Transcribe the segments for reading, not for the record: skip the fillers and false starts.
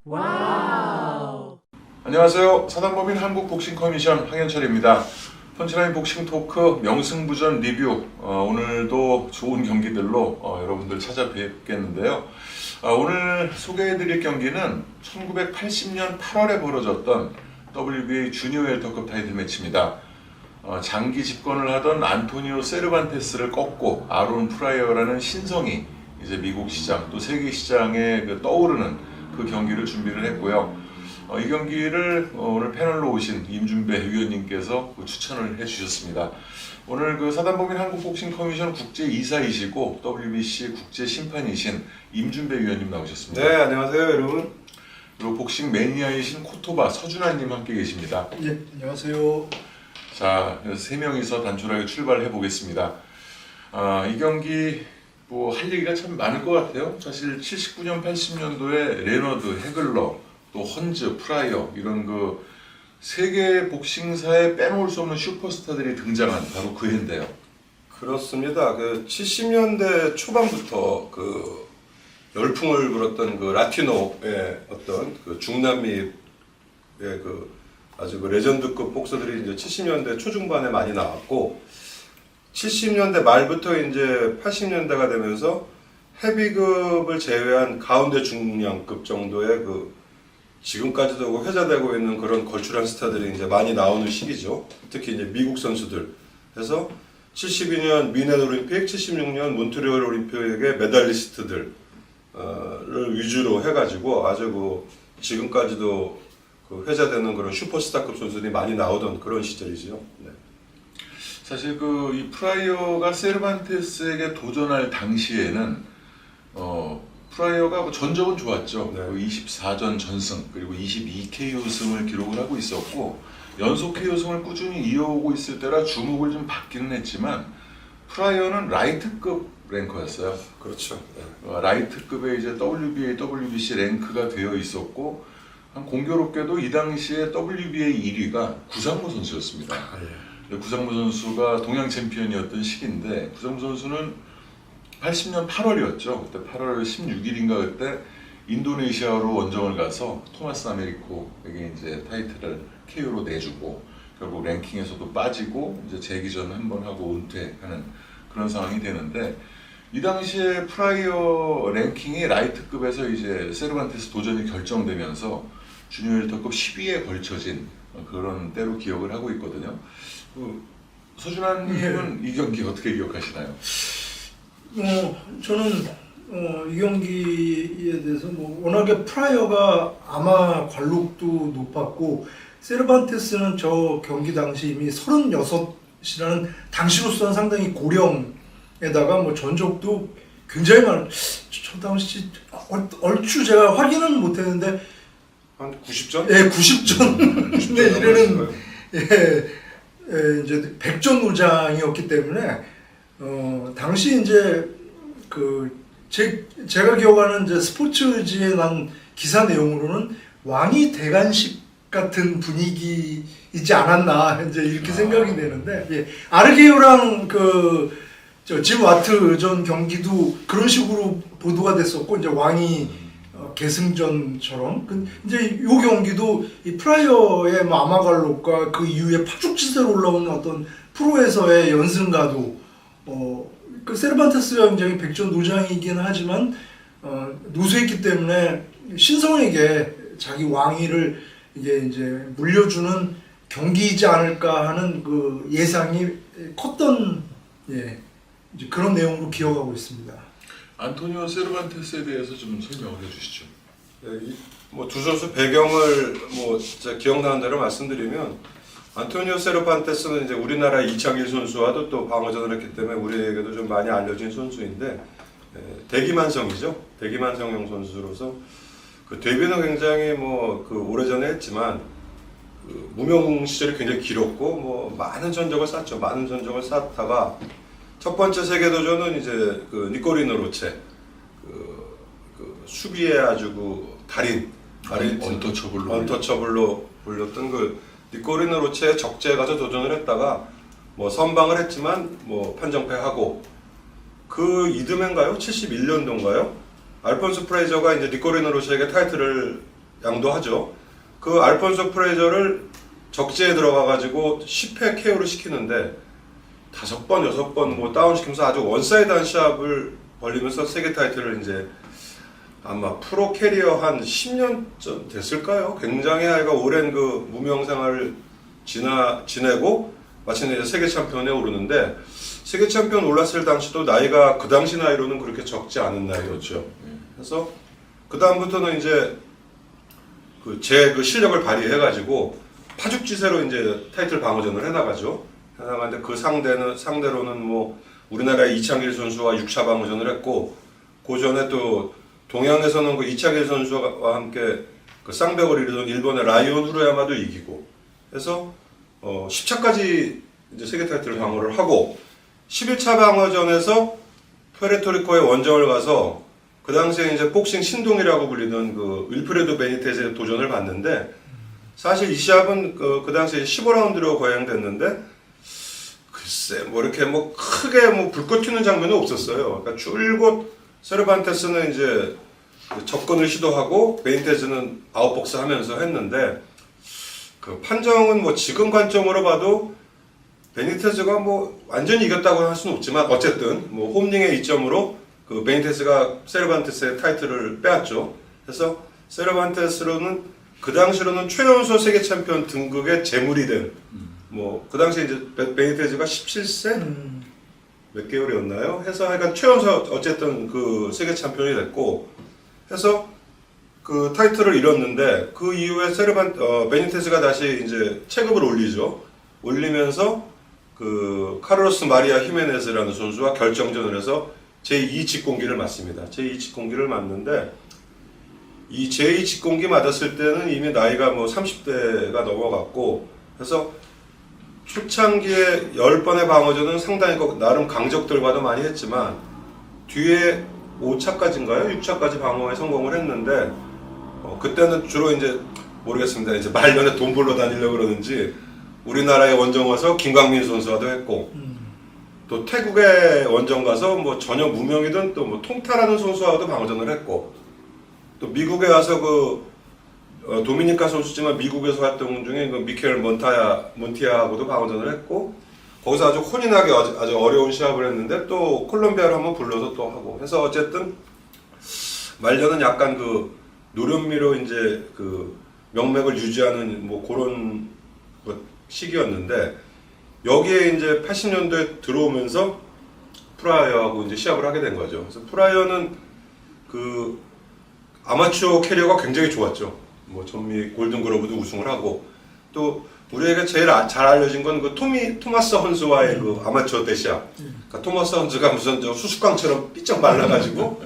와우. 안녕하세요. 사단법인 한국복싱커미션 황현철입니다. 펀치라인 복싱 토크 명승부전 리뷰 오늘도 좋은 경기들로 여러분들 찾아뵙겠는데요. 오늘 소개해드릴 경기는 1980년 8월에 벌어졌던 WBA 주니어 웰터급 타이틀 매치입니다. 장기 집권을 하던 안토니오 세르반테스를 꺾고 아론 프라이어라는 신성이 이제 미국 시장 또 세계 시장에 떠오르는 그 경기를 준비를 했고요. 이 경기를 오늘 패널로 오신 임준배 위원님께서 추천을 해주셨습니다. 오늘 사단법인 한국복싱커미션 국제이사이시고 WBC 국제심판이신 임준배 위원님 나오셨습니다. 네, 안녕하세요 여러분. 그리고 복싱 매니아이신 코토바 서준환님 함께 계십니다. 네, 안녕하세요. 자, 세 명이서 단촐하게 출발해 보겠습니다. 이 경기 할 얘기가 참 많을 것 같아요. 사실 79년, 80년도에 레너드, 헤글러, 또 헌즈, 프라이어 이런 세계 복싱사에 빼놓을 수 없는 슈퍼스타들이 등장한 바로 그 해인데요. 그렇습니다. 70년대 초반부터 열풍을 불었던 라티노의 어떤 중남미의 아주 레전드급 복서들이 이제 70년대 초중반에 많이 나왔고 70년대 말부터 이제 80년대가 되면서 헤비급을 제외한 가운데 중량급 정도의 지금까지도 회자되고 있는 그런 걸출한 스타들이 이제 많이 나오는 시기죠. 특히 이제 미국 선수들. 그래서 72년 미넨 올림픽, 76년 몬트리올 올림픽의 메달리스트들을 위주로 해가지고 아주 지금까지도 회자되는 그런 슈퍼스타급 선수들이 많이 나오던 그런 시절이죠. 네. 사실 이 프라이어가 세르반테스에게 도전할 당시에는 프라이어가 전적은 좋았죠. 네. 24전 전승 그리고 22KO 승을 기록을 하고 있었고 연속 KO 승을 꾸준히 이어오고 있을 때라 주목을 좀 받기는 했지만 프라이어는 라이트급 랭커였어요. 그렇죠. 네. 라이트급의 이제 WBA, WBC 랭크가 되어 있었고 공교롭게도 이 당시에 WBA 1위가 구상무 선수였습니다. 구상무 선수가 동양 챔피언이었던 시기인데 구상무 선수는 80년 8월이었죠. 그때 8월 16일인가 그때 인도네시아로 원정을 가서 토마스 아메리코에게 이제 타이틀을 KO로 내주고 결국 랭킹에서도 빠지고 이제 재기전 한번 하고 은퇴하는 그런 상황이 되는데 이 당시에 프라이어 랭킹이 라이트급에서 이제 세르반테스 도전이 결정되면서 주니어 웰터급 10위에 걸쳐진 그런 때로 기억을 하고 있거든요. 서준환님은 이 경기 어떻게 기억하시나요? 저는 이 경기에 대해서 워낙에 프라이어가 아마 관록도 높았고 세르반테스는 저 경기 당시 이미 36이라는 당시로서는 상당히 고령에다가 전적도 굉장히 저 당시 얼추 제가 확인은 못했는데 한 90전? 예, 90전 네, 이래는 이제 백전노장이었기 때문에 당시 이제 제가 기억하는 이제 스포츠지에 난 기사 내용으로는 왕이 대관식 같은 분위기이지 않았나 이제 이렇게 생각이 되는데 아르게요랑 짐 와트 전 경기도 그런 식으로 보도가 됐었고 이제 왕이 계승전처럼 이제 요 경기도 이 프라이어의 아마갈록과 그 이후에 파죽지세로 올라오는 어떤 프로에서의 연승가도 세르반테스가 굉장히 백전노장이긴 하지만 노쇠했기 때문에 신성에게 자기 왕위를 이제 물려주는 경기이지 않을까 하는 예상이 컸던 이제 그런 내용으로 기억하고 있습니다. 안토니오 세르반테스에 대해서 좀 설명을 해주시죠. 두 선수 배경을 진짜 기억나는 대로 말씀드리면 안토니오 세르반테스는 이제 우리나라 이창길 선수와도 또 방어전을 했기 때문에 우리에게도 좀 많이 알려진 선수인데 대기만성이죠. 대기만성형 선수로서 데뷔는 굉장히 오래전에 했지만 무명 시절이 굉장히 길었고 많은 전적을 쌓죠. 많은 전적을 쌓다가 첫 번째 세계도전은 이제 니코리노 로체 수비의 아주 달인 언터처블로 불렸던 니코리노 로체의 적재에 가서 도전을 했다가 선방을 했지만 판정패하고 그 이듬해인가요? 71년도인가요? 알폰소 프레이저가 이제 니코리노 로체에게 타이틀을 양도하죠. 그 알폰소 프레이저를 적재에 들어가가지고 10회 KO를 시키는데 5번, 6번 뭐 다운시키면서 아주 원사이드한 시합을 벌리면서 세계 타이틀을 이제 아마 프로 캐리어 한 10년쯤 됐을까요? 굉장히 아이가 오랜 그 무명 생활을 지내고 마침내 이제 세계 챔피언에 오르는데 세계 챔피언 올랐을 당시도 나이가 그 당시 나이로는 그렇게 적지 않은 나이였죠. 그래서 그 다음부터는 이제 제 실력을 발휘해가지고 파죽지세로 이제 타이틀 방어전을 해나가죠. 해나가는데 그 상대로는 뭐 우리나라의 이창길 선수와 6차 방어전을 했고 그 전에 또 동양에서는 그 이창길 선수와 함께 그 쌍벽을 이루던 일본의 라이온 후르야마도 이기고 해서 10차까지 이제 세계 타이틀을 방어를 하고 11차 방어전에서 푸에르토리코의 원정을 가서 그 당시에 이제 복싱 신동이라고 불리던 그 윌프레도 베니테즈의 도전을 받는데 사실 이 시합은 그 당시에 15라운드로 거행됐는데 글쎄 뭐 이렇게 뭐 크게 뭐 불꽃 튀는 장면은 없었어요. 그러니까 줄곧 세르반테스는 이제 접근을 시도하고 베니테즈는 아웃복스 하면서 했는데 그 판정은 뭐 지금 관점으로 봐도 베니테즈가 뭐 완전히 이겼다고 할 수는 없지만 어쨌든 뭐 홈링의 이점으로 그 베니테스가 세르반테스의 타이틀을 빼앗죠. 그래서 세르반테스로는 그 당시로는 최연소 세계 챔피언 등극의 제물이 된 뭐 그 당시에 이제 베니테즈가 17세 몇 개월이었나요? 해서 약간 최연소 어쨌든 그 세계 챔피언이 됐고 해서 그 타이틀을 잃었는데 그 이후에 베니테스가 다시 이제 체급을 올리죠. 올리면서 그 카르로스 마리아 히메네즈라는 선수와 결정전을 해서 제2 직공기를 맞습니다. 제2 직공기를 맞는데 이 제2 직공기 맞았을 때는 이미 나이가 뭐 30대가 넘어갔고 그래서 초창기에 10번의 방어전은 상당히 나름 강적들과도 많이 했지만 뒤에 5차까지인가요? 6차까지 방어에 성공을 했는데 그때는 주로 이제 모르겠습니다. 이제 말년에 돈 벌러 다니려고 그러는지 우리나라에 원정 와서 김광민 선수와도 했고 또 태국에 원정 가서 뭐 전혀 무명이던 또 뭐 통타라는 선수와도 방어전을 했고 또 미국에 와서 도미니카 선수지만 미국에서 활동 중에 그 미켈 몬티아하고도 방어전을 했고 거기서 아주 혼인하게 아주 어려운 시합을 했는데 또 콜롬비아를 한번 불러서 또 하고 해서 어쨌든 말년은 약간 그 노련미로 이제 그 명맥을 유지하는 뭐 그런 시기였는데 여기에 이제 80년도에 들어오면서 프라이어하고 이제 시합을 하게 된 거죠. 그래서 프라이어는 그 아마추어 캐리어가 굉장히 좋았죠. 뭐 전미 골든글러브도 우승을 하고 또 우리에게 제일 잘 알려진 건 그 토마스 헌즈와의 그 아마추어 대시합. 그러니까 토마스 헌즈가 무슨 저 수수깡처럼 삐쩍 말라가지고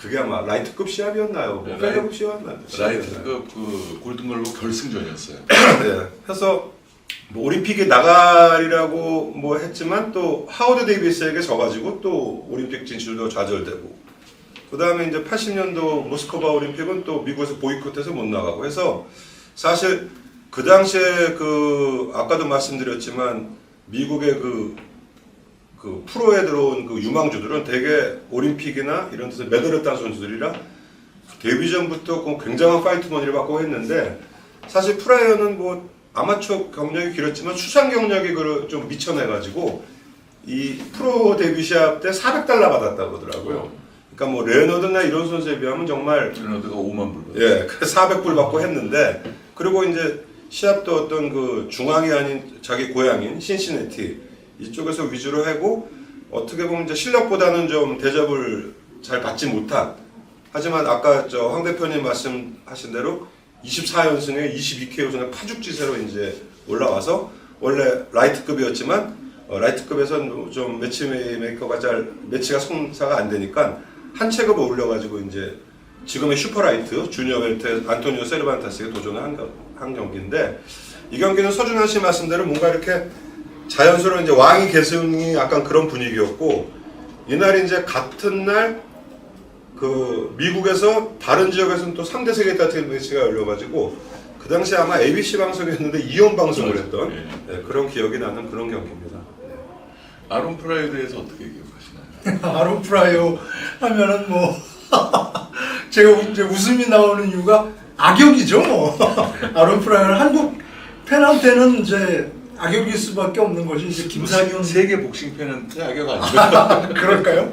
그게 아마 라이트급 시합이었나요? 뭐 페더급 시합이었나요? 라이트급 그 골든글러브 결승전이었어요. 네. 그래서 뭐 올림픽에 나가리라고 뭐 했지만 또 하워드 데이비스에게 져가지고 또 올림픽 진출도 좌절되고 그 다음에 이제 80년도 모스크바 올림픽은 또 미국에서 보이콧해서 못 나가고 해서 사실 그 당시에 그 아까도 말씀드렸지만 미국의 그 프로에 들어온 그 유망주들은 대개 올림픽이나 이런 데서 메달을 딴 선수들이라 데뷔 전부터 그 굉장한 파이트 머니를 받고 했는데 사실 프라이어는 뭐 아마추어 경력이 길었지만 수상 경력이 좀 미쳐내가지고 이 프로 데뷔 시합 때 400달러 받았다고 하더라고요. 그러니까 뭐 레너드나 이런 선수에 비하면 정말 레너드가 5만 불. 예, 400불 받고 했는데 그리고 이제 시합도 어떤 그 중앙이 아닌 자기 고향인 신시내티 이쪽에서 위주로 하고 어떻게 보면 이제 실력보다는 좀 대접을 잘 받지 못한 하지만 아까 황 대표님 말씀하신 대로 24연승에 22KO전에 파죽지세로 이제 올라와서 원래 라이트급이었지만 라이트급에서는 좀 매치메이커가 매치가 성사가 안 되니까 한 체급을 올려가지고 이제 지금의 슈퍼라이트 주니어 벨트 안토니오 세르반테스에게 도전을 한 경기인데 이 경기는 서준환 씨 말씀대로 뭔가 이렇게 자연스러운 이제 왕위 계승이 약간 그런 분위기였고 이날 이제 같은 날 그 미국에서 다른 지역에서는 또 3대 세계 타이틀 매치가 열려가지고 그 당시 아마 ABC 방송이었는데 이연 방송을 했던 그런 기억이 나는 그런 경기입니다. 아론 프라이어에 대해서 어떻게 기억하시나요? 아론 프라이어 하면은 뭐 제가 이제 웃음이 나오는 이유가 악역이죠 뭐. 아론 프라이어는 한국 팬한테는 이제 악역일 수밖에 없는 것이 이제 김상현 세계 복싱 팬은 악역 아니에요? 그럴까요?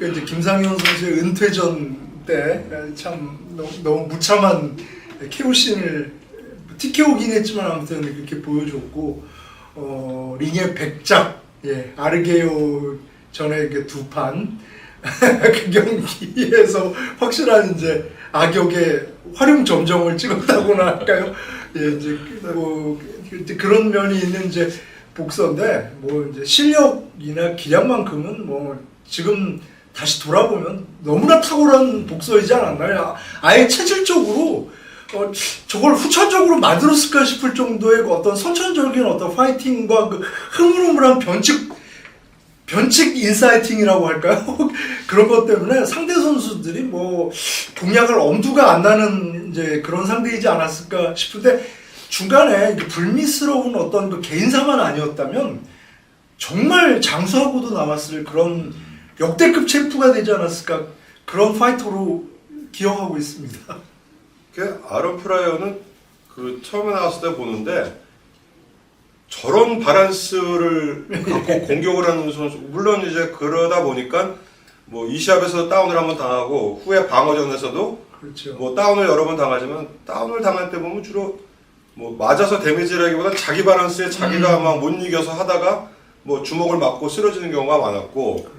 이제 김상현 선수의 은퇴전 때 참 너무 무참한 KO씬을 TKO긴 했지만 아무튼 그렇게 보여줬고 링의 백작 아르게요 전에 두 판 그 경기에서 확실한 이제 악역의 활용 점정을 찍었다고나 할까요? 이제 뭐 그런 면이 있는 이제 복서인데 뭐 이제 실력이나 기량만큼은 뭐 지금 다시 돌아보면 너무나 탁월한 복서이지 않았나요? 아예 체질적으로 저걸 후천적으로 만들었을까 싶을 정도의 어떤 선천적인 어떤 파이팅과 그 흐물흐물한 변칙 인사이팅이라고 할까요? 그런 것 때문에 상대 선수들이 뭐 공략을 엄두가 안 나는 이제 그런 상대이지 않았을까 싶은데 중간에 불미스러운 어떤 그 개인사만 아니었다면 정말 장수하고도 남았을 그런 역대급 챔프가 되지 않았을까 그런 파이터로 기억하고 있습니다. 아론 프라이어는 그 처음에 나왔을 때 보는데 저런 바란스를 갖고 공격을 하는 선수 물론 이제 그러다 보니까 뭐 이 시합에서 다운을 한번 당하고 후에 방어전에서도 그렇죠. 뭐 다운을 여러 번 당하지만 다운을 당할 때 보면 주로 뭐 맞아서 데미지라기보다 자기 바란스에 자기가 막 못 이겨서 하다가 뭐 주먹을 맞고 쓰러지는 경우가 많았고 그렇죠.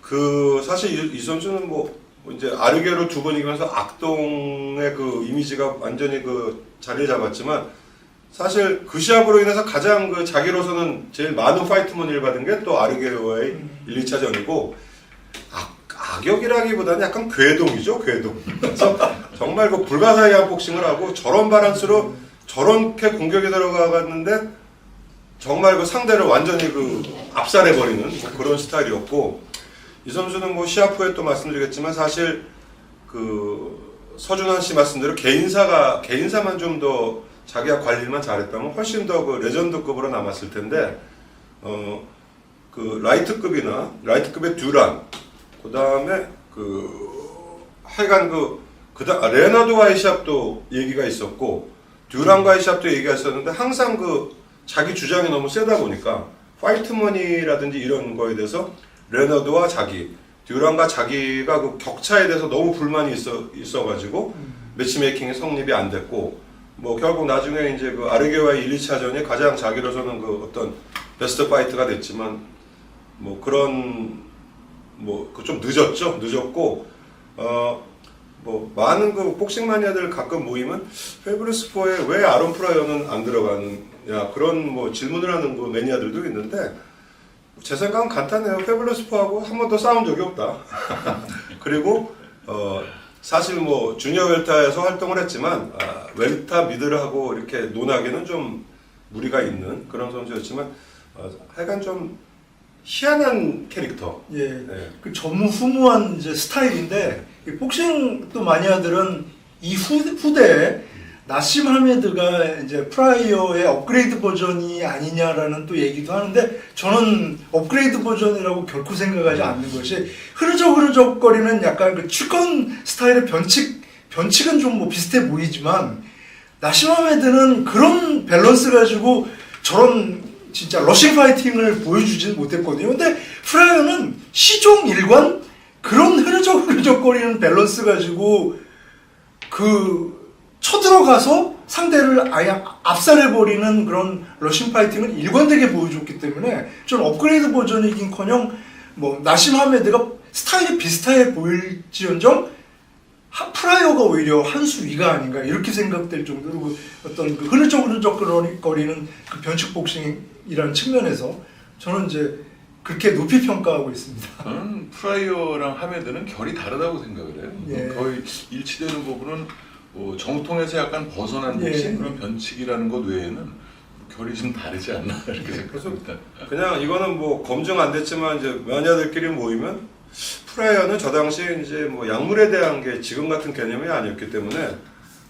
그 사실 이 선수는 뭐 이제 아르게로 두 번 이기면서 악동의 그 이미지가 완전히 그 자리를 잡았지만 사실 그 시합으로 인해서 가장 그 자기로서는 제일 많은 파이트머니를 받은 게 또 아르게로와의 1, 2차전이고 악역이라기보다는 약간 궤동이죠, 궤동. 그래서 정말 그 불가사의한 복싱을 하고 저런 바란스로 저렇게 공격이 들어가갔는데 정말 그 상대를 완전히 그 압살해버리는 뭐 그런 스타일이었고 이 선수는 뭐 시합 후에 또 말씀드리겠지만 사실 그 서준환 씨 말씀대로 개인사만 좀 더 자기가 관리만 잘했다면 훨씬 더 그 레전드급으로 남았을 텐데 그 라이트급의 듀란 그다음에 하여간 레나드와의 시합도 얘기가 있었고 듀란과의 시합도 얘기가 있었는데 항상 그 자기 주장이 너무 세다 보니까 파이트머니라든지 이런 거에 대해서 레너드와 듀란과 자기가 그 격차에 대해서 너무 불만이 있어가지고 매치메이킹이 성립이 안 됐고 뭐 결국 나중에 이제 그 아르게와의 1, 2차전이 가장 자기로서는 그 어떤 베스트 파이트가 됐지만 뭐 그런 뭐 그 좀 늦었고 뭐 많은 그 복싱 마니아들 가끔 모이면 페이블리스 4에 왜 아론 프라이어는 안 들어가느냐 그런 뭐 질문을 하는 그 매니아들도 있는데 제 생각은 간단해요. 페이블리스 4하고 한 번도 싸운 적이 없다. 그리고 사실 뭐 주니어 웰타에서 활동을 했지만 웰타 미들하고 이렇게 논하기는 좀 무리가 있는 그런 선수였지만 하여간 좀 희한한 캐릭터. 그 전무후무한 이제 스타일인데 이 복싱 또 마니아들은 이 후대에 나심 하메드가 이제 프라이어의 업그레이드 버전이 아니냐라는 또 얘기도 하는데 저는 업그레이드 버전이라고 결코 생각하지 않는 것이 흐르적거리는 약간 그 축건 스타일의 변칙은 좀 뭐 비슷해 보이지만 나심 하메드는 그런 밸런스 가지고 저런 진짜 러싱 파이팅을 보여주지는 못했거든요. 근데 프라이어는 시종 일관 그런 흐르적거리는 밸런스 가지고 쳐들어가서 상대를 아예 압살해버리는 그런 러싱 파이팅을 일관되게 보여줬기 때문에 좀 업그레이드 버전이긴커녕 뭐 나심 하메드가 스타일이 비슷해 보일지언정 프라이어가 오히려 한 수 위가 아닌가 이렇게 생각될 정도로 어떤 그 흐르적거리는 그 변칙 복싱이라는 측면에서 저는 이제 그렇게 높이 평가하고 있습니다. 저는 프라이어랑 하메드는 결이 다르다고 생각을 해요. 예. 거의 일치되는 부분은 정통에서 약간 벗어난 복싱 그런 변칙이라는 것 외에는 결이 좀 다르지 않나 이렇게 생각합니다. 그냥 이거는 뭐 검증 안 됐지만 이제 마니아들끼리 모이면 프라이어는 저 당시에 이제 뭐 약물에 대한 게 지금 같은 개념이 아니었기 때문에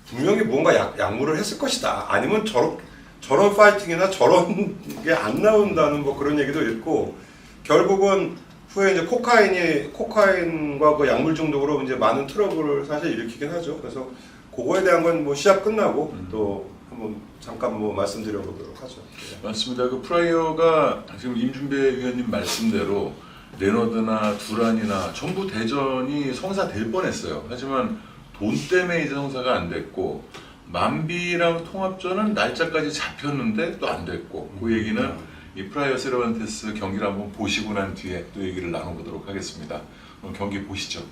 분명히 뭔가 약물을 했을 것이다. 아니면 저런 파이팅이나 저런 게 안 나온다는 뭐 그런 얘기도 있고 결국은 후에 이제 코카인과 그 약물 중독으로 이제 많은 트러블을 사실 일으키긴 하죠. 그래서 그거에 대한 건 뭐 시합 끝나고 또 한번 잠깐 뭐 말씀드려보도록 하죠. 맞습니다. 그 프라이어가 지금 임준배 위원님 말씀대로 레너드나 두란이나 전부 대전이 성사될 뻔했어요. 하지만 돈 때문에 이제 성사가 안 됐고 만비랑 통합전은 날짜까지 잡혔는데 또 안 됐고 그 얘기는 이 프라이어 세르반테스 경기를 한번 보시고 난 뒤에 또 얘기를 나눠보도록 하겠습니다. 그럼 경기 보시죠.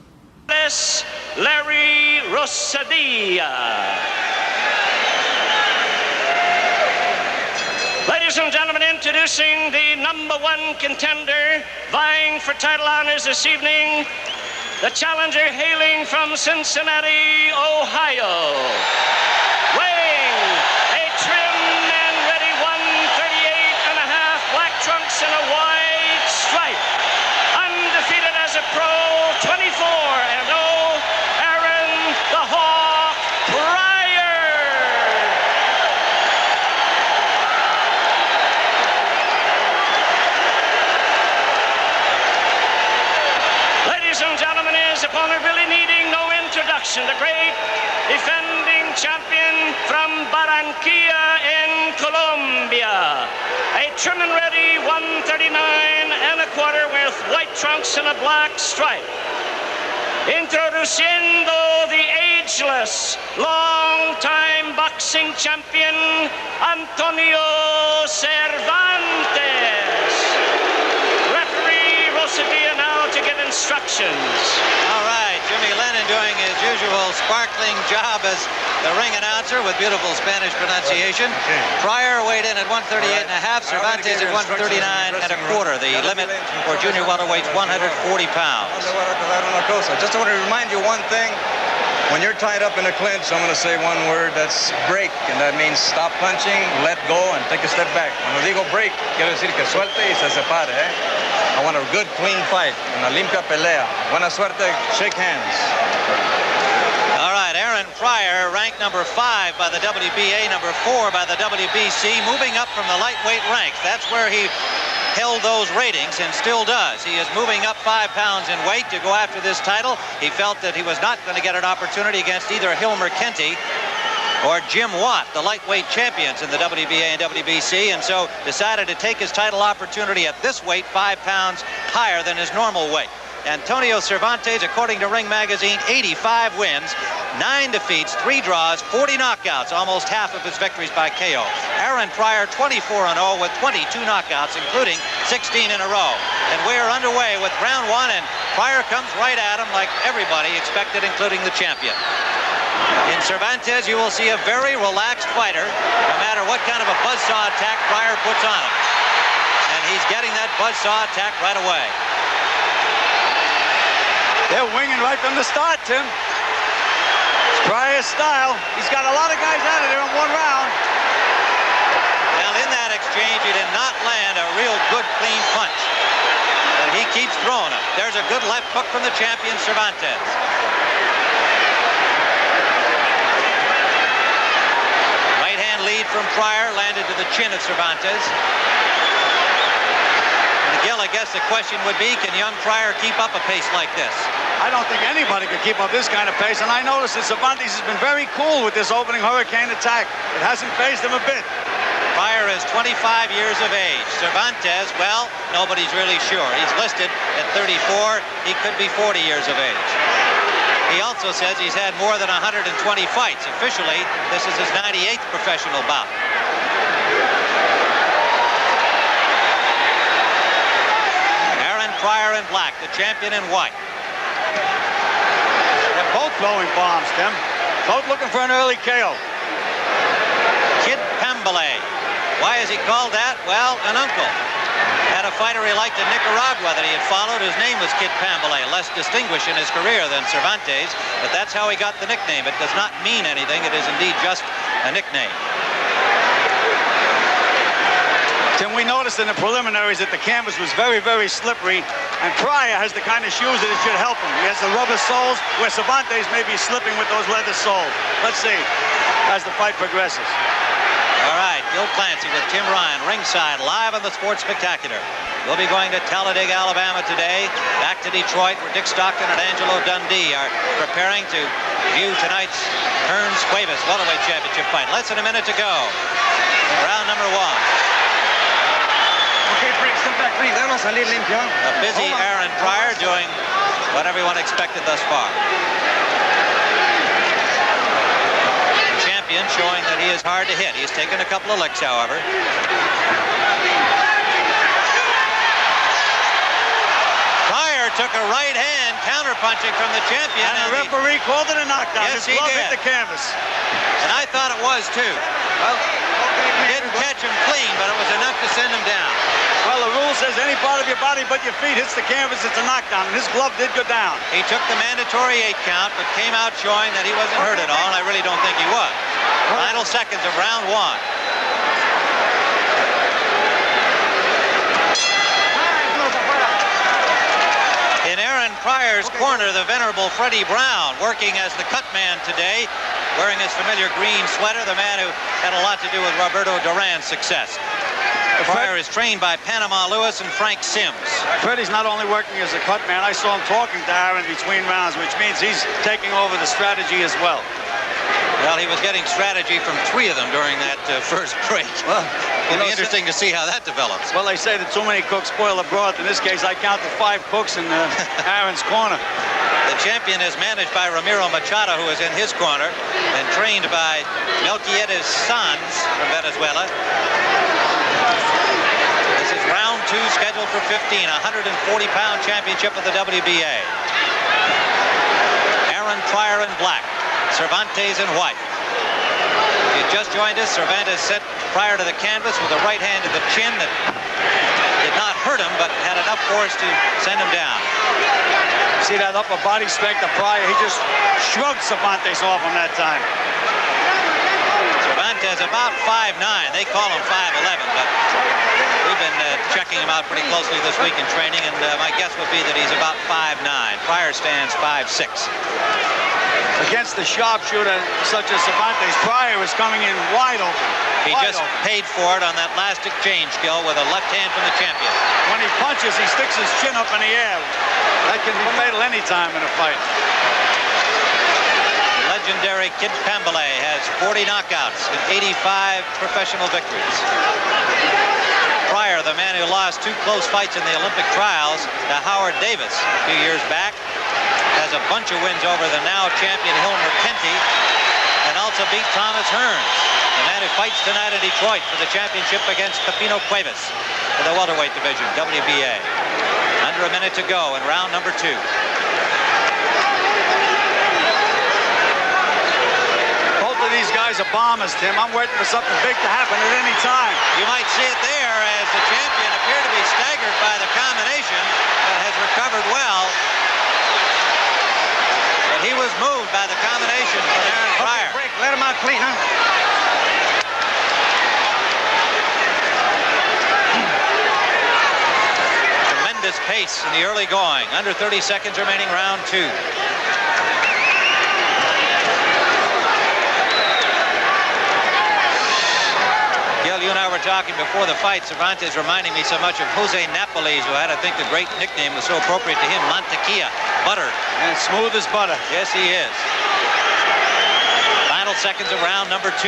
Larry Rosadia. Ladies and gentlemen, introducing the #1 contender vying for title honors this evening, the challenger hailing from Cincinnati, Ohio, weighing a trim and ready 138.5, black trunks and a white stripe, undefeated as a pro, 24-0, Aaron the Hawk Pryor. Ladies and gentlemen, his opponent really needing no introduction, the great defending champion from Barranquilla in Colombia. A trim and ready 139.25 with white trunks and a black stripe. Introduciendo the ageless, long-time boxing champion, Antonio Cervantes. Referee Rosadia now to give instructions. All right, Jimmy Lennon doing his usual sparkling job as the ring announcer with beautiful Spanish pronunciation. Pryor weighed in at 138.5, Cervantes at 139.25. The limit for junior welterweights 140 pounds. Just want to remind you one thing. When you're tied up in a clinch, I'm going to say one word, that's break, and that means stop punching, let go, and take a step back. Cuando digo break, quiero decir que suelte y se separe, eh? I want a good, clean fight, una limpia pelea. Buena suerte, shake hands. All right, Aaron Pryor, ranked number 5 by the WBA, number 4 by the WBC, moving up from the lightweight ranks. That's where he held those ratings and still does. He is moving up 5 pounds in weight to go after this title. He felt that he was not going to get an opportunity against either Hilmer Kenty or Jim Watt, the lightweight champions in the WBA and WBC, and so decided to take his title opportunity at this weight, 5 pounds higher than his normal weight. Antonio Cervantes, according to Ring Magazine, 85 wins, 9 defeats, 3 draws, 40 knockouts, almost half of his victories by KO. Aaron Pryor, 24-0 with 22 knockouts, including 16 in a row. And we're underway with round 1, and Pryor comes right at him like everybody expected, including the champion. In Cervantes, you will see a very relaxed fighter, no matter what kind of a buzzsaw attack Pryor puts on him. And he's getting that buzzsaw attack right away. They're winging right from the start, Tim. It's Pryor's style. He's got a lot of guys out of there in one round. Well, in that exchange, he did not land a real good, clean punch. But he keeps throwing them. There's a good left hook from the champion, Cervantes. Right hand lead from Pryor, landed to the chin of Cervantes. Gil, I guess the question would be, can young Pryor keep up a pace like this? I don't think anybody could keep up this kind of pace, and I noticed that Cervantes has been very cool with this opening hurricane attack. It hasn't phased him a bit. Pryor is 25 years of age. Cervantes, well, nobody's really sure. He's listed at 34. He could be 40 years of age. He also says he's had more than 120 fights. Officially, this is his 98th professional bout. Pryor in black, the champion in white. They're both blowing bombs, Tim. Both looking for an early KO. Kid Pambale. Why is he called that? Well, an uncle had a fighter he liked in Nicaragua that he had followed. His name was Kid Pambale, less distinguished in his career than Cervantes, but that's how he got the nickname. It does not mean anything. It is indeed just a nickname. Tim, we noticed in the preliminaries that the canvas was very, very slippery, and Pryor has the kind of shoes that it should help him. He has the rubber soles, where Cervantes may be slipping with those leather soles. Let's see as the fight progresses. All right, Gil Clancy with Tim Ryan, ringside, live on the Sports Spectacular. We'll be going to Talladega, Alabama today, back to Detroit, where Dick Stockton and Angelo Dundee are preparing to view tonight's Hearns Cuevas welterweight championship fight. Less than a minute to go in round number 1. Okay, Frank, step back, Frank. Déjalo salir limpio. A busy Aaron Pryor doing what everyone expected thus far. The champion showing that he is hard to hit. He's taken a couple of licks, however. Pryor took a right hand counter-punching from the champion. And the referee called it a knockdown. Yes, His he glove did. hit the canvas. And I thought it was, too. Well, Didn't catch him clean, but it was enough to send him down. well, the rule says any part of your body but your feet hits the canvas, it's a knockdown. And his glove did go down. He took the mandatory 8 count, but came out showing that he wasn't hurt at all, and I really don't think he was. Final seconds of round 1. In Aaron Pryor's corner, the venerable Freddie Brown, working as the cut man today, wearing his familiar green sweater, the man who had a lot to do with Roberto Duran's success. Pryor is trained by Panama Lewis and Frank Sims. Freddie's not only working as a cut man, I saw him talking to Aaron between rounds, which means he's taking over the strategy as well. Well, he was getting strategy from 3 of them during that first break. Well, It'll be interesting to see how that develops. Well, they say that too many cooks spoil the broth. In this case, I counted 5 cooks in Aaron's corner. The champion is managed by Ramiro Machado, who is in his corner, and trained by Melquiades Sanz from Venezuela. This is round 2, scheduled for 15, 140-pound championship of the WBA. Aaron Pryor in black, Cervantes in white. If you just joined us, Cervantes sent Pryor to the canvas with a right hand to the chin that did not hurt him, but had enough force to send him down. See that upper body strength of Pryor? He just shrugged Cervantes off him that time. Cervantes about 5'9". They call him 5'11", but we've been checking him out pretty closely this week in training, and my guess would be that he's about 5'9". Pryor stands 5'6". Against the sharpshooter such as Cervantes, Pryor is coming in wide open. He just paid for it on that last exchange skill with a left hand from the champion. When he punches, he sticks his chin up in the air. That can be fatal any time in a fight. The legendary Kid Pambale has 40 knockouts and 85 professional victories. Pryor, the man who lost 2 close fights in the Olympic trials to Howard Davis a few years back, has a bunch of wins over the now champion Hilmer Kenty, and also beat Thomas Hearns, the man who fights tonight in Detroit for the championship against Pepino Cuevas for the welterweight division, WBA. Under a minute to go in round number 2. Both of these guys are bombers, Tim. I'm waiting for something big to happen at any time. You might see it there as the champion appeared to be staggered by the combination, but has recovered well. But he was moved by the combination from Aaron Pryor. Break, let him out clean, huh? Tremendous pace in the early going. Under 30 seconds remaining, round 2. Gil, you and I were talking before the fight. Cervantes reminding me so much of Jose Napoles, who had, I think, the great nickname was so appropriate to him, Mantequilla, butter. And smooth as butter. Yes, he is. Final seconds of round number 2.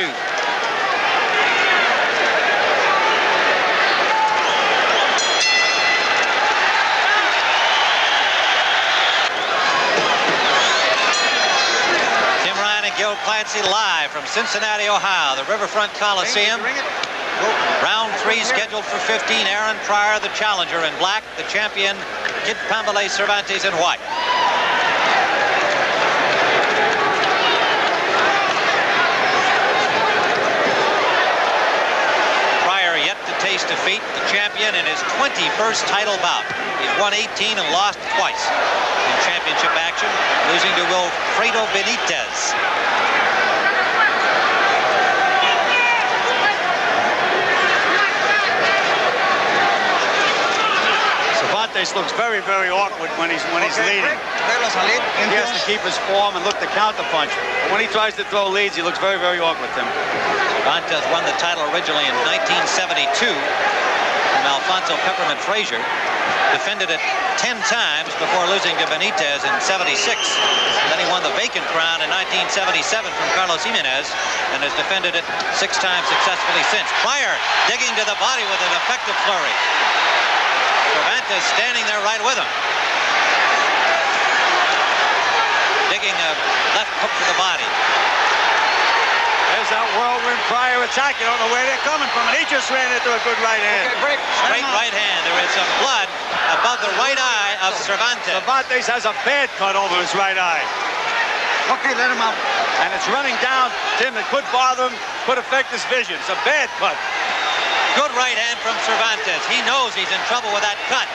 Tim Ryan and Gil Clancy live from Cincinnati, Ohio, the Riverfront Coliseum. Round 3 scheduled for 15. Aaron Pryor, the challenger in black. The champion, Kid Pambale Cervantes in white. Pryor yet to taste defeat. The champion in his 21st title bout. He's won 18 and lost twice in championship action, losing to Wilfredo Benitez. Cervantes looks very, very awkward when he's leading. He has to keep his form and look to counterpunch. But when he tries to throw leads, he looks very, very awkward, Tim. Cervantes won the title originally in 1972. from Alfonso Peppermint Frazier. Defended it 10 times before losing to Benitez in '76. Then he won the vacant crown in 1977 from Carlos Jimenez and has defended it 6 times successfully since. Pryor digging to the body with an effective flurry. Cervantes standing there right with him. Digging a left hook to the body. There's that whirlwind Pryor attack. You don't know where they're coming from, and he just ran into a good right hand. Okay, break. Straight right hand. There is some blood above the right eye of Cervantes. Cervantes has a bad cut over his right eye. Okay, let him out. And it's running down, Tim. It could bother him, could affect his vision. It's a bad cut. Good right hand from Cervantes. He knows he's in trouble with that cut.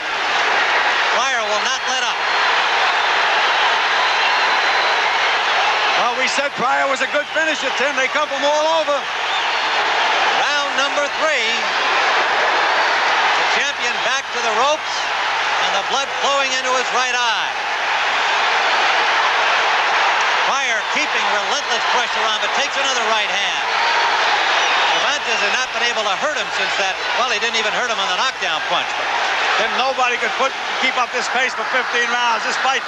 Pryor will not let up. Well, we said Pryor was a good finisher, Tim. They come from all over. Round number 3. The champion back to the ropes, and the blood flowing into his right eye. Pryor keeping relentless pressure on, but takes another right hand. Cervantes has not been able to hurt him since that. Well, he didn't even hurt him on the knockdown punch. But Tim, nobody could keep up this pace for 15 rounds. This fight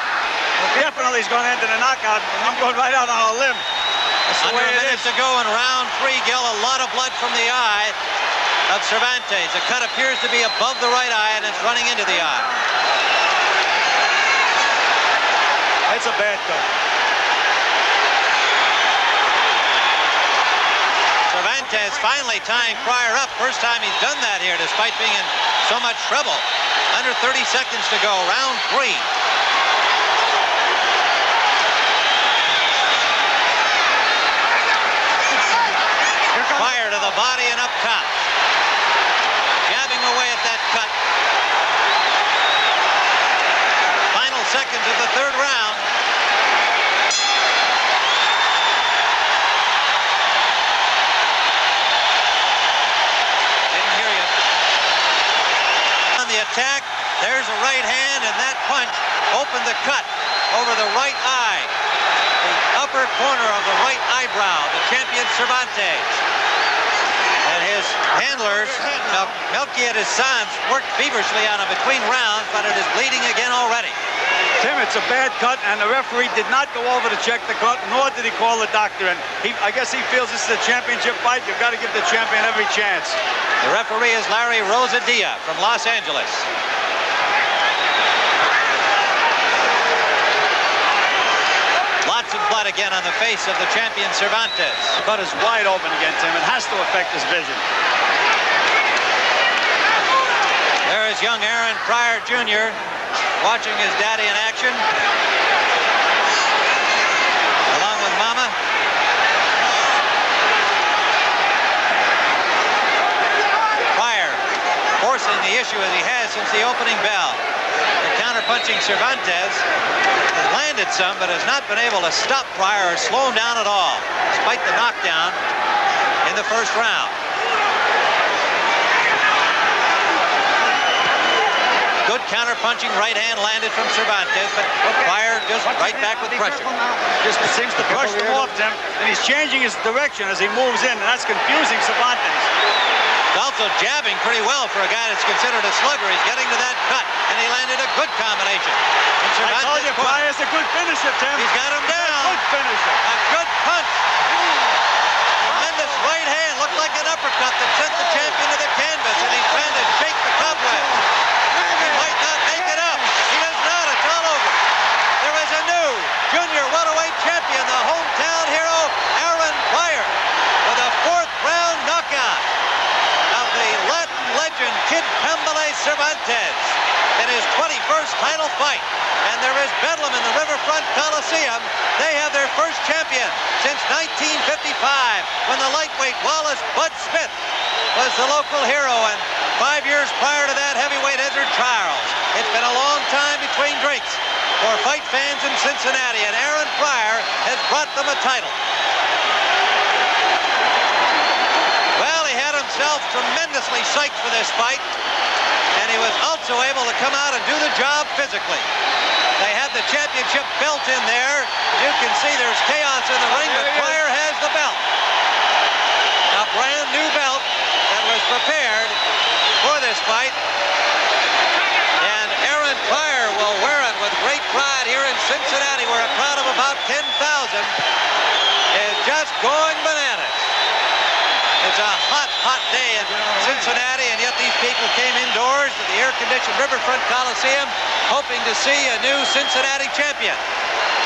definitely is going to end in a knockout. I'm going right out on a limb. That's the under way a it minute is. to go in round 3, Gil. A lot of blood from the eye of Cervantes. The cut appears to be above the right eye, and it's running into the eye. It's a bad cut. Cervantes finally tying Pryor up. First time he's done that here, despite being in so much trouble. Under 30 seconds to go, round 3. Pryor to the body and up top. Jabbing away at that cut. Final seconds of the 3rd round. Didn't hear you. On the attack, there's a right hand, and that punch opened the cut over the right eye. The upper corner of the right eyebrow, the champion Cervantes. And his handlers, Melquiades Sanz, worked feverishly on him between rounds, but it is bleeding again already. Tim, it's a bad cut, and the referee did not go over to check the cut, nor did he call the doctor. And I guess he feels this is a championship fight. You've got to give the champion every chance. The referee is Larry Rosadilla from Los Angeles. Lots of blood again on the face of the champion Cervantes. The cut is wide open again, Tim. It has to affect his vision. There is young Aaron Pryor Jr. watching his daddy in action, along with Mama. Pryor forcing the issue as he has since the opening bell. The counter-punching Cervantes has landed some, but has not been able to stop Pryor or slow him down at all, despite the knockdown in the 1st round. Good counter-punching right hand landed from Cervantes, but Pryor just right back with pressure. Just seems to brush them off, Tim, and he's changing his direction as he moves in, and that's confusing Cervantes. He's also jabbing pretty well for a guy that's considered a slugger. He's getting to that cut, and he landed a good combination. I told you, Pryor's a good finisher, Tim. He's got him down. Good finisher. A good punch. Tremendous right hand. Looked like an uppercut that sent the champion to the canvas, and he's trying to shake the cobweb. He might not make it up. He does not. It's all over. There is a new junior welterweight champion, the hometown hero, Aaron Pryor, with a 4th round knockout of the Latin legend Kid Pambale Cervantes in his 21st title fight. And there is bedlam in the Riverfront Coliseum. They have their first champion since 1955, when the lightweight Wallace Bud Smith was the local hero, and 5 years prior to that, heavyweight Ezzard Charles. It's been a long time between drinks for fight fans in Cincinnati, and Aaron Pryor has brought them a title. Well, he had himself tremendously psyched for this fight, and he was also able to come out and do the job physically. They have the championship belt in there. As you can see, there's chaos in the ring, but Pryor has the belt. A brand new belt that was prepared for this fight. Harrison is just going bananas. It's a hot, hot day in Cincinnati, and yet these people came indoors to the air-conditioned Riverfront Coliseum hoping to see a new Cincinnati champion.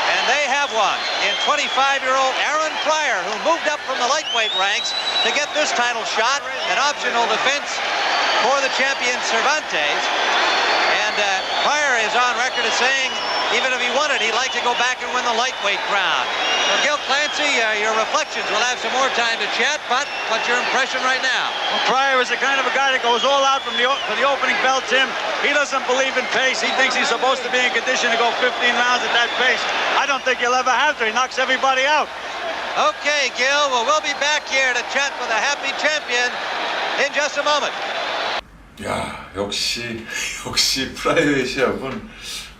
And they have one in 25-year-old Aaron Pryor, who moved up from the lightweight ranks to get this title shot, an optional defense for the champion Cervantes. And Pryor is on record as saying, even if he won it, he'd like to go back and win the lightweight crown. So Gil Clancy, your reflections. We'll have some more time to chat, but what's your impression right now? Well, Pryor is the kind of a guy that goes all out for the opening bell, Tim. He doesn't believe in pace. He thinks he's supposed to be in condition to go 15 rounds at that pace. I don't think he'll ever have to. He knocks everybody out. Okay, Gil. Well, we'll be back here to chat with a happy champion in just a moment. 야, 역시 프라이어의 시합은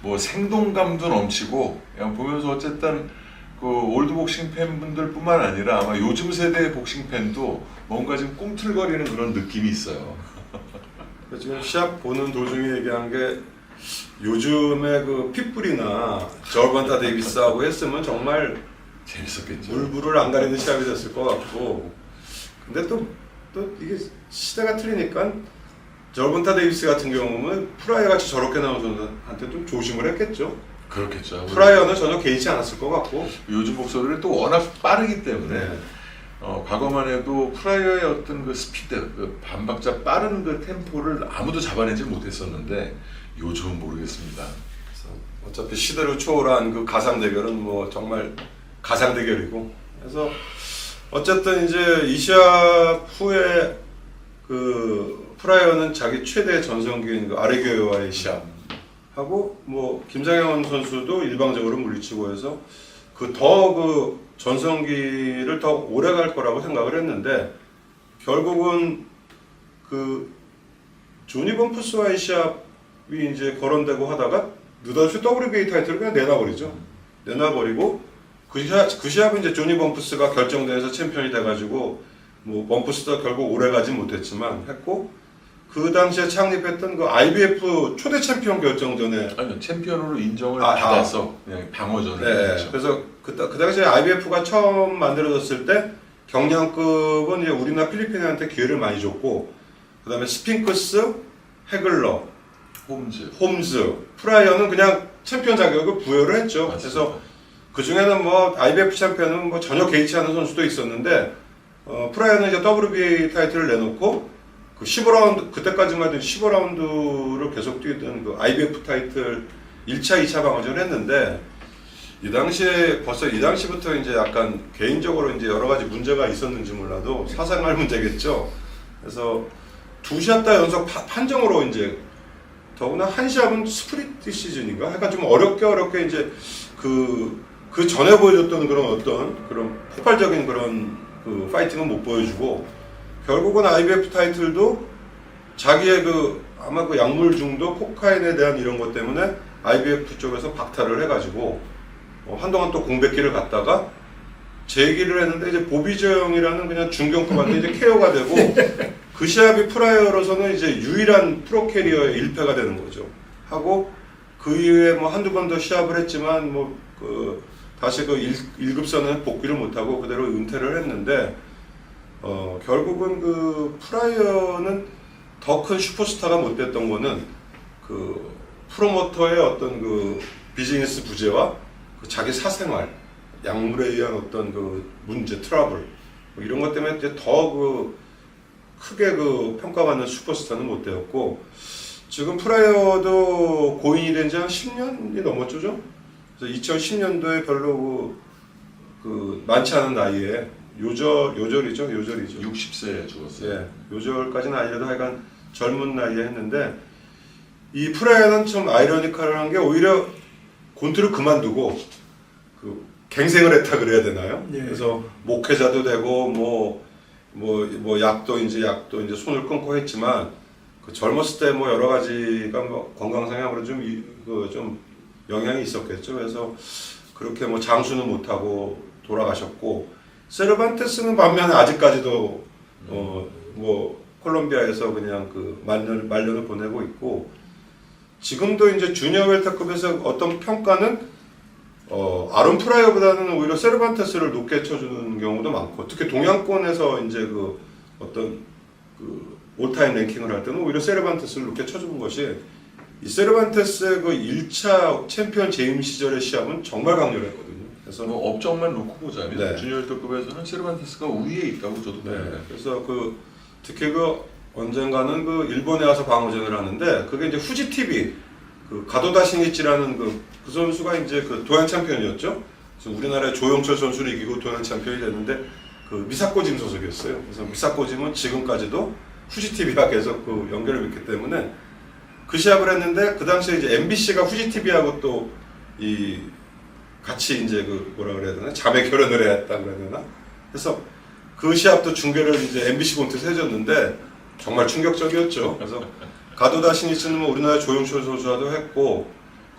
뭐 생동감도 넘치고 그냥 보면서 어쨌든 그 올드복싱 팬분들뿐만 아니라 아마 요즘 세대의 복싱 팬도 뭔가 좀 꿈틀거리는 그런 느낌이 있어요. 지금 시합 보는 도중에 얘기한 게 요즘에 그 핏불이나 저번타 데이비스하고 했으면 정말 재밌었겠죠. 물불을 안 가리는 시합이 됐을 것 같고, 근데 또 이게 시대가 틀리니까 저번타 데이비스 같은 경우는 프라이어 같이 저렇게 나온 선수한테 좀 조심을 했겠죠. 그렇겠죠. 프라이어는 전혀 개의치 않았을 것 같고, 요즘 복서들이 또 워낙 빠르기 때문에 네. 과거만 해도 프라이어의 어떤 그 스피드, 그 반박자 빠른 그 템포를 아무도 잡아내지 못했었는데 요즘은 모르겠습니다. 그래서 어차피 시대를 초월한 그 가상 대결은 뭐 정말 가상 대결이고, 그래서 어쨌든 이제 이 시합 후에 그 프라이어는 자기 최대 전성기인 그 아레게와의 시합 하고, 뭐 김상현 선수도 일방적으로 물리치고 해서 그 전성기를 더 오래 갈 거라고 생각을 했는데, 결국은 그 조니 범프스와의 시합이 이제 거론되고 하다가 느닷없이 WBA 타이틀을 그냥 내놔버리고 그 시합은 이제 조니 범프스가 결정돼서 챔피언이 돼가지고 뭐 범프스도 결국 오래 가진 못했지만 했고, 그 당시에 창립했던 그 IBF 초대 챔피언 결정전에 아니요, 챔피언으로 인정을 받아서 그냥 방어전을 했죠. 그래서 그 당시에 IBF가 처음 만들어졌을 때 경량급은 이제 우리나라 필리핀한테 기회를 많이 줬고, 그 다음에 스핑크스, 해글러, 홈즈, 프라이어는 그냥 챔피언 자격을 부여를 했죠. 맞습니다. 그래서 그 중에는 뭐 IBF 챔피언은 뭐 전혀 개의치 않은 선수도 있었는데, 프라이어는 이제 WBA 타이틀을 내놓고 그 15라운드, 그때까지만 해도 15라운드를 계속 뛰던 그 IBF 타이틀 1차, 2차 방어전을 했는데, 이 당시부터 이제 약간 개인적으로 이제 여러 가지 문제가 있었는지 몰라도 사생활 문제겠죠. 그래서 두 시합 다 연속 판정으로 이제, 더구나 한 시합은 스프리트 시즌인가? 약간 좀 어렵게 이제 그 전에 보여줬던 그런 어떤 그런 폭발적인 그런 그 파이팅은 못 보여주고, 결국은 IBF 타이틀도 자기의 그 아마 그 약물 중독, 코카인에 대한 이런 것 때문에 IBF 쪽에서 박탈을 해가지고 한동안 또 공백기를 갔다가 재기를 했는데, 이제 보비정이라는 그냥 중견급한테 이제 KO가 되고 그 시합이 프라이어로서는 이제 유일한 프로 캐리어의 1패가 되는 거죠. 하고 그 이후에 뭐 한두 번 더 시합을 했지만 뭐 그 다시 그 1급선에 복귀를 못하고 그대로 은퇴를 했는데, 결국은 그 프라이어는 더 큰 슈퍼스타가 못 됐던 거는 그 프로모터의 어떤 그 비즈니스 부재와 그 자기 사생활, 약물에 의한 어떤 그 문제, 트러블 뭐 이런 것 때문에 이제 더 그 크게 그 평가받는 슈퍼스타는 못 되었고, 지금 프라이어도 고인이 된 지 한 10년이 넘었죠. 그래서 2010년도에 별로 그 많지 않은 나이에 요절이죠. 60세에 죽었어요. 예, 요절까지는 아니라도 하여간 젊은 나이에 했는데, 이 프라이어는 좀 아이러니컬한 게 오히려 곤투를 그만두고 그 갱생을 했다 그래야 되나요? 예. 그래서 목회자도 되고 뭐 약도 이제 손을 끊고 했지만, 그 젊었을 때 뭐 여러 가지가 뭐 건강상에 아무래도 좀 영향이 있었겠죠. 그래서 그렇게 뭐 장수는 못하고 돌아가셨고, 세르반테스는 반면에 아직까지도 뭐 콜롬비아에서 그냥 그 말년을 보내고 있고, 지금도 이제 주니어 웰터급에서 어떤 평가는 아론 프라이어보다는 오히려 세르반테스를 높게 쳐주는 경우도 많고, 특히 동양권에서 이제 그 어떤 그 올타임 랭킹을 할 때는 오히려 세르반테스를 높게 쳐주는 것이, 이 세르반테스의 그 1차 챔피언 재임 시절의 시합은 정말 강렬했거든요. 그래서 뭐 업적만 놓고 보자면 네. 주니어 월드컵에서는 세르반테스가 우위에 있다고 저도 봅니다. 그래서 그 특히 그 언젠가는 그 일본에 와서 방어전을 하는데, 그게 이제 후지 TV 그 가도다 신이치라는 그 선수가 이제 그 도양 챔피언이었죠. 그래서 우리나라의 조영철 선수를 이기고 도양 챔피언이 됐는데, 그 미사코짐 소속이었어요. 그래서 미사코짐은 지금까지도 후지 TV와 계속 그 연결을 맺기 때문에 그 시합을 했는데, 그 당시에 이제 MBC가 후지 TV하고 또 이 같이 이제 그 뭐라 그래야 되나, 자매 결혼을 했다 그래야 되나. 그래서 그 시합도 중계를 이제 MBC 본트에서 해줬는데 정말 충격적이었죠. 그래서 가도다 신이치는 우리나라 조영철 선수와도 했고,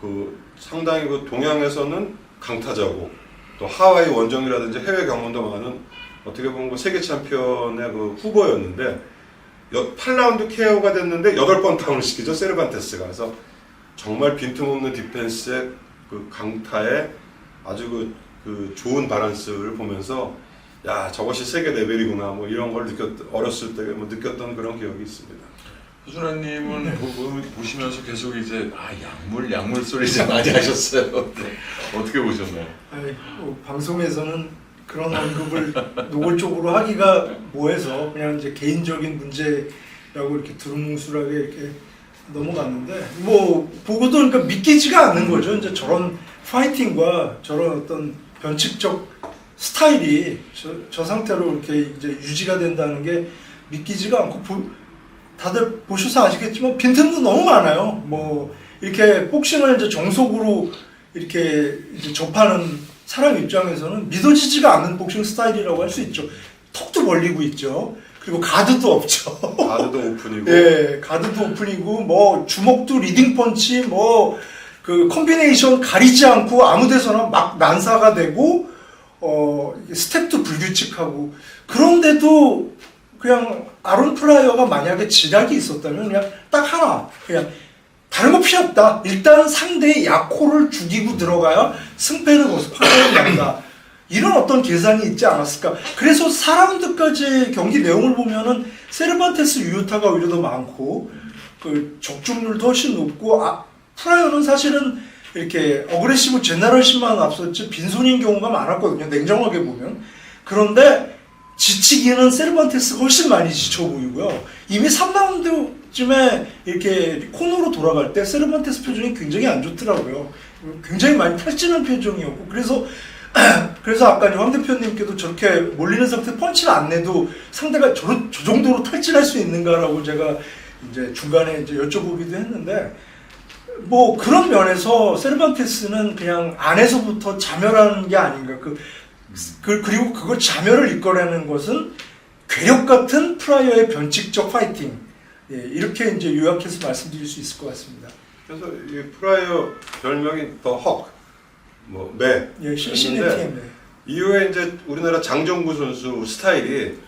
그 상당히 그 동양에서는 강타자고, 또 하와이 원정이라든지 해외 경험도 많은 어떻게 보면 그 세계 챔피언의 그 후보였는데, 8라운드 KO가 됐는데 8번 다운을 시키죠, 세르반테스가. 그래서 정말 빈틈없는 디펜스의 그 강타에 아주 그 좋은 바란스를 보면서, 야, 저것이 세계 레벨이구나, 뭐 이런 걸 어렸을 때 뭐 느꼈던 그런 기억이 있습니다. 수준아님은 보시면서 계속 이제 약물 소리 좀 많이 하셨어요. 어떻게 보셨나요? 아니, 방송에서는 그런 언급을 노골적으로 하기가 뭐해서 그냥 이제 개인적인 문제라고 이렇게 두루뭉술하게 이렇게 넘어갔는데, 뭐 보고도 그러니까 믿기지가 않는 거죠. 이제 저런 파이팅과 저런 어떤 변칙적 스타일이 저 상태로 이렇게 이제 유지가 된다는 게 믿기지가 않고, 다들 보셔서 아시겠지만 빈틈도 너무 많아요. 뭐 이렇게 복싱을 이제 정석으로 이렇게 이제 접하는 사람 입장에서는 믿어지지가 않는 복싱 스타일이라고 할 수 있죠. 턱도 벌리고 있죠. 그리고 가드도 없죠. 가드도 오픈이고. 예, 가드도 오픈이고, 뭐 주먹도 리딩 펀치, 뭐 그 콤비네이션 가리지 않고 아무데서나 막 난사가 되고, 스텝도 불규칙하고. 그런데도 그냥 아론 프라이어가 만약에 지략이 있었다면 그냥 딱 하나, 그냥 다른 거 필요 없다. 일단 상대의 약호를 죽이고 들어가야 승패는 거기서 판단이 난다. 이런 어떤 계산이 있지 않았을까. 그래서 4라운드까지 경기 내용을 보면은 세르반테스 유효타가 오히려 더 많고, 그 적중률도 훨씬 높고, 프라이어는 사실은 이렇게 어그레시브 제너럴십만 앞섰지 빈손인 경우가 많았거든요, 냉정하게 보면. 그런데 지치기는 세르반테스가 훨씬 많이 지쳐 보이고요. 이미 3라운드쯤에 이렇게 코너로 돌아갈 때 세르반테스 표정이 굉장히 안 좋더라고요. 굉장히 많이 탈진한 표정이었고, 그래서 아까 황 대표님께도 저렇게 몰리는 상태 펀치를 안 내도 상대가 저 정도로 탈진할 수 있는가라고 제가 이제 중간에 이제 여쭤보기도 했는데, 뭐 그런 면에서 세르반테스는 그냥 안에서부터 자멸하는 게 아닌가. 그리고 그걸 자멸을 이끌어내는 것은 괴력 같은 프라이어의 변칙적 파이팅. 예, 이렇게 이제 요약해서 말씀드릴 수 있을 것 같습니다. 그래서 이 프라이어 별명이 더 헉, 뭐 매. 예, CCTM. 이후에 이제 우리나라 장정구 선수 스타일이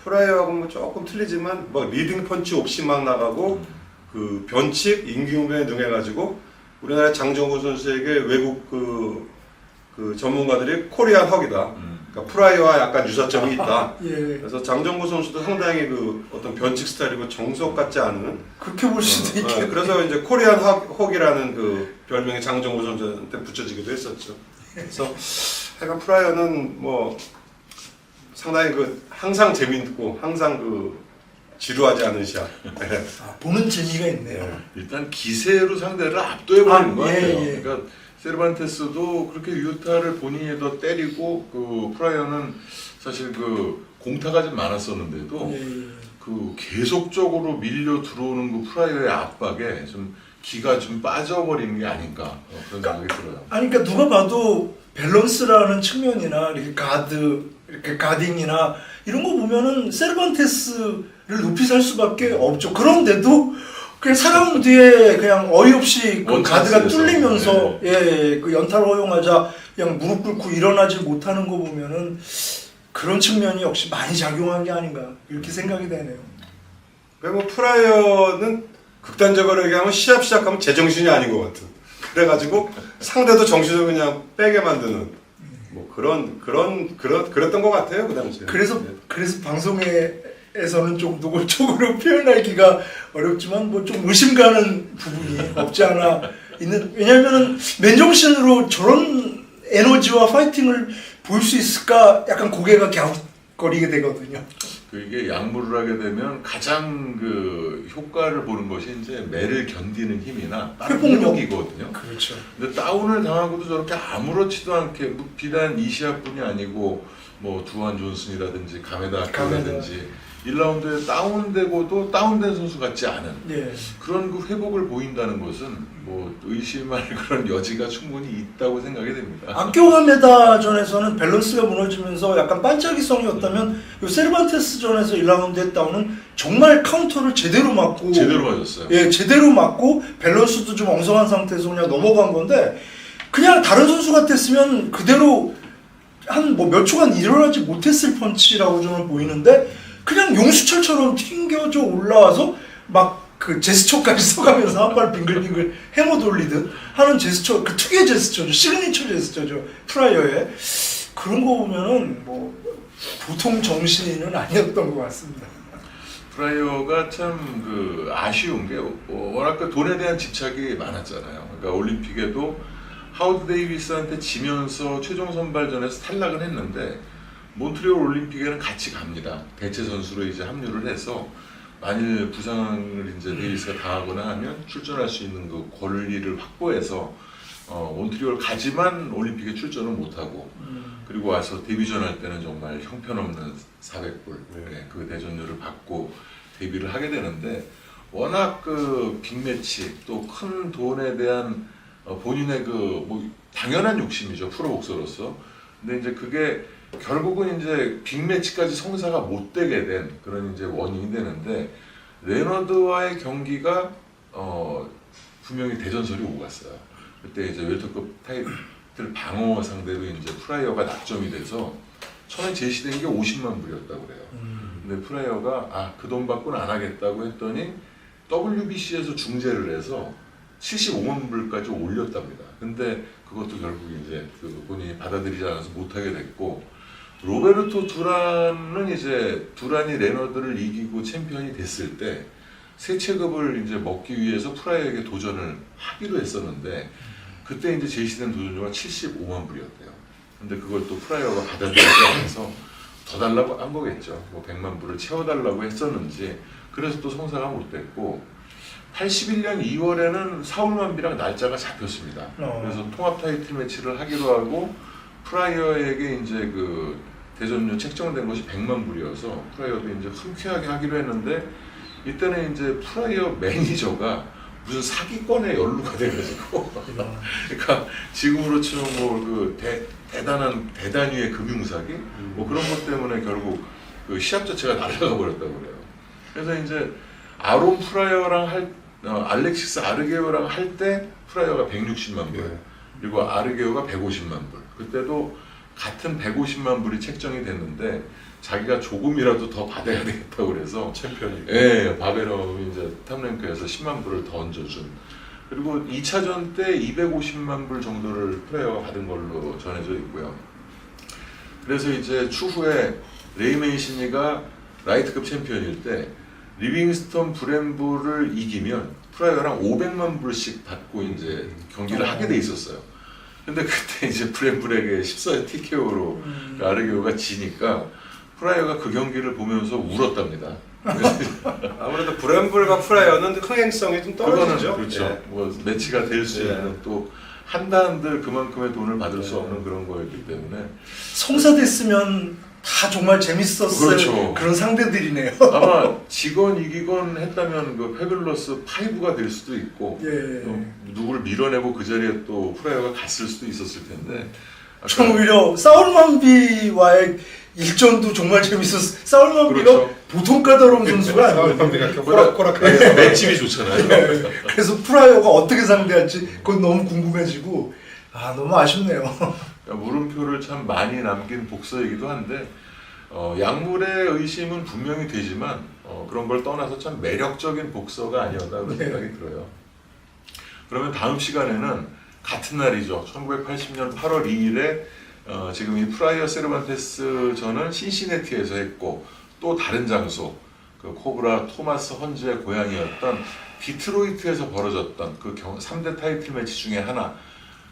프라이어하고는 조금 틀리지만 뭐 리딩 펀치 없이 막 나가고, 그 변칙 임기응변에 능해가지고 우리나라 장정구 선수에게 외국 그 전문가들이 코리안 헉이다. 그러니까 프라이어와 약간 유사점이 있다. 예. 그래서 장정구 선수도 상당히 그 어떤 변칙 스타일이고 정석 같지 않은. 그렇게 볼 수도 있겠네요. 그래서 이제 코리안 헉이라는 그 별명이 장정구 선수한테 붙여지기도 했었죠. 그래서 하여간 프라이어는 뭐 상당히 그 항상 재밌고 항상 그 지루하지 않은 시합. 보는 재미가 있네요. 일단 기세로 상대를 압도해버리는 것 예, 같아요. 예. 그러니까 세르반테스도 그렇게 유효타를 본인이 때리고, 그 프라이어는 사실 그 공타가 좀 많았었는데도 예. 그 계속적으로 밀려 들어오는 그 프라이어의 압박에 좀 기가 좀 빠져버리는 게 아닌가, 그런 생각이 들어요. 아니, 그러니까 누가 봐도 밸런스라는 측면이나 이렇게 이렇게 가딩이나 이런 거 보면은 세르반테스를 높이 살 수밖에 없죠. 그런데도 그냥 4라운드에 그냥 어이없이 그 가드가 뚫리면서 예, 그 연타를 허용하자 그냥 무릎 꿇고 일어나지 못하는 거 보면은 그런 측면이 역시 많이 작용한 게 아닌가, 이렇게 생각이 되네요. 그리고 프라이어는 극단적으로 얘기하면 시합 시작하면 제정신이 아닌 것 같은. 그래가지고 상대도 정신을 그냥 빼게 만드는 뭐 그랬던 것 같아요 그 당시에. 그래서 방송에서는 좀 노골적으로 표현하기가 어렵지만 뭐 좀 의심 가는 부분이 없지 않아 있는. 왜냐면은 맨정신으로 저런 에너지와 파이팅을 보일 수 있을까 약간 고개가 갸웃거리게 되거든요. 이게 약물을 하게 되면 가장 그 효과를 보는 것이 이제 매를 견디는 힘이나 회복력이거든요. 그렇죠. 근데 다운을 당하고도 저렇게 아무렇지도 않게 뭐 비단 이시아뿐이 아니고 뭐 두한 존슨이라든지 가메다 아키라든지 1라운드에 다운되고도 다운된 선수 같지 않은 예. 그런 그 회복을 보인다는 것은 뭐 의심할 그런 여지가 충분히 있다고 생각이 됩니다. 악교가메다전에서는 밸런스가 무너지면서 약간 반짝이성이었다면 요 세르반테스전에서 1라운드에 다운은 정말 카운터를 제대로 맞고 맞았어요. 예, 제대로 맞고 밸런스도 좀 엉성한 상태에서 그냥 넘어간 건데 그냥 다른 선수 같았으면 그대로 한 뭐 몇 초간 일어나지 못했을 펀치라고 저는 보이는데 그냥 용수철처럼 튕겨져 올라와서 막 그 제스처까지 써가면서 한 발 빙글빙글 해머 돌리듯 하는 제스처, 그 특유의 제스처죠. 시그니처 제스처죠. 프라이어의. 그런 거 보면은 뭐 보통 정신은 아니었던 것 같습니다. 프라이어가 참 그 아쉬운 게 워낙 그 돈에 대한 집착이 많았잖아요. 그러니까 올림픽에도 하우드 데이비스한테 지면서 최종 선발전에서 탈락을 했는데 몬트리올 올림픽에는 같이 갑니다. 대체 선수로 이제 합류를 해서 만일 부상을 이제 데이비스가 당하거나 하면 출전할 수 있는 그 권리를 확보해서 몬트리올 가지만 올림픽에 출전을 못하고 그리고 와서 데뷔전 할 때는 정말 형편없는 400불 그 대전료를 받고 데뷔를 하게 되는데 워낙 그 빅매치 또 큰 돈에 대한 본인의 그 뭐 당연한 욕심이죠 프로복서로서. 근데 이제 그게 결국은 이제 빅매치까지 성사가 못 되게 된 그런 이제 원인이 되는데 레너드와의 경기가 분명히 대전설이 오고 갔어요. 그때 이제 웰터급 타이틀 방어 상대로 이제 프라이어가 낙점이 돼서 처음에 제시된 게 50만 불이었다고 그래요. 근데 프라이어가 그 돈 받고는 안 하겠다고 했더니 WBC에서 중재를 해서 75만 불까지 올렸답니다. 근데 그것도 결국 이제 그 본인이 받아들이지 않아서 못하게 됐고 로베르토 두란은 이제 두란이 레너드를 이기고 챔피언이 됐을 때 새 체급을 이제 먹기 위해서 프라이어에게 도전을 하기로 했었는데 그때 이제 제시된 도전료가 75만 불이었대요. 근데 그걸 또 프라이어가 받아들이지 않아서 더 달라고 한 거겠죠. 뭐 100만 불을 채워달라고 했었는지 그래서 또 성사가 못 됐고 81년 2월에는 사울만비랑 날짜가 잡혔습니다. 그래서 통합 타이틀 매치를 하기로 하고 프라이어에게 이제 그 대전료 책정된 것이 100만 불이어서 프라이어도 이제 흔쾌하게 하기로 했는데 이때는 이제 프라이어 매니저가 무슨 사기권에 연루가 돼가지고 그러니까 지금으로 치면 뭐 그 대단한 대단위의 금융사기 뭐 그런 것 때문에 결국 그 시합 자체가 날아가 버렸다고 그래요. 그래서 이제 아론 프라이어랑 알렉시스 아르게오랑 할 때 프라이어가 160만 불 그리고 아르게오가 150만 불 그때도 같은 150만 불이 책정이 됐는데 자기가 조금이라도 더 받아야 되겠다고 그래서 챔피언이고 바베럼이 이제 탑랭크에서 10만 불을 더 얹어준 그리고 2차전 때 250만 불 정도를 프라이어가 받은 걸로 전해져 있고요. 그래서 이제 추후에 레이 맨시니가 라이트급 챔피언일 때 리빙스턴 브렘부를 이기면 프라이어랑 500만 불씩 받고 이제 경기를 하게 돼 있었어요. 근데 그때 이제 브렘블에게 14회 TKO로 아르게오가 지니까 프라이어가 그 경기를 보면서 울었답니다. 아무래도 브렘블과 프라이어는 흥행성이 좀 떨어지죠. 그렇죠. 예. 뭐 매치가 될 수 있는 또 한다한들 그만큼의 돈을 받을 수 없는 그런 거였기 때문에 성사됐으면 다 정말 재밌었을 그렇죠. 그런 상대들이네요. 아마 지건 이기건 했다면 그 페뷸러스 5가 될 수도 있고 누구를 밀어내고 그 자리에 또 프라이어가 갔을 수도 있었을 텐데 전 오히려 사울만비와의 일전도 정말 재밌었어요. 사울만비가 그렇죠. 보통 까다로운 선수가 아니에요. 사울만비가 호락호락하게 맷집이 좋잖아요. 그래서 프라이어가 어떻게 상대할지 그건 너무 궁금해지고 너무 아쉽네요. 물음표를 참 많이 남긴 복서이기도 한데 약물의 의심은 분명히 되지만 그런 걸 떠나서 참 매력적인 복서가 아니었나 그런 생각이 들어요. 그러면 다음 시간에는 같은 날이죠. 1980년 8월 2일에 지금 이 프라이어 세르반테스전은 신시내티에서 했고 또 다른 장소 그 코브라 토마스 헌즈의 고향이었던 디트로이트에서 벌어졌던 그 3대 타이틀 매치 중에 하나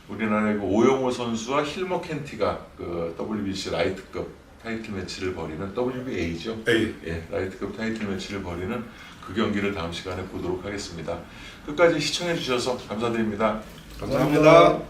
우리나라의 그 오영호 선수와 힐머 켄티가 그 WBC 라이트급 타이틀 매치를 벌이는 WBA죠. 예, 라이트급 타이틀 매치를 벌이는 그 경기를 다음 시간에 보도록 하겠습니다. 끝까지 시청해 주셔서 감사드립니다. 감사합니다.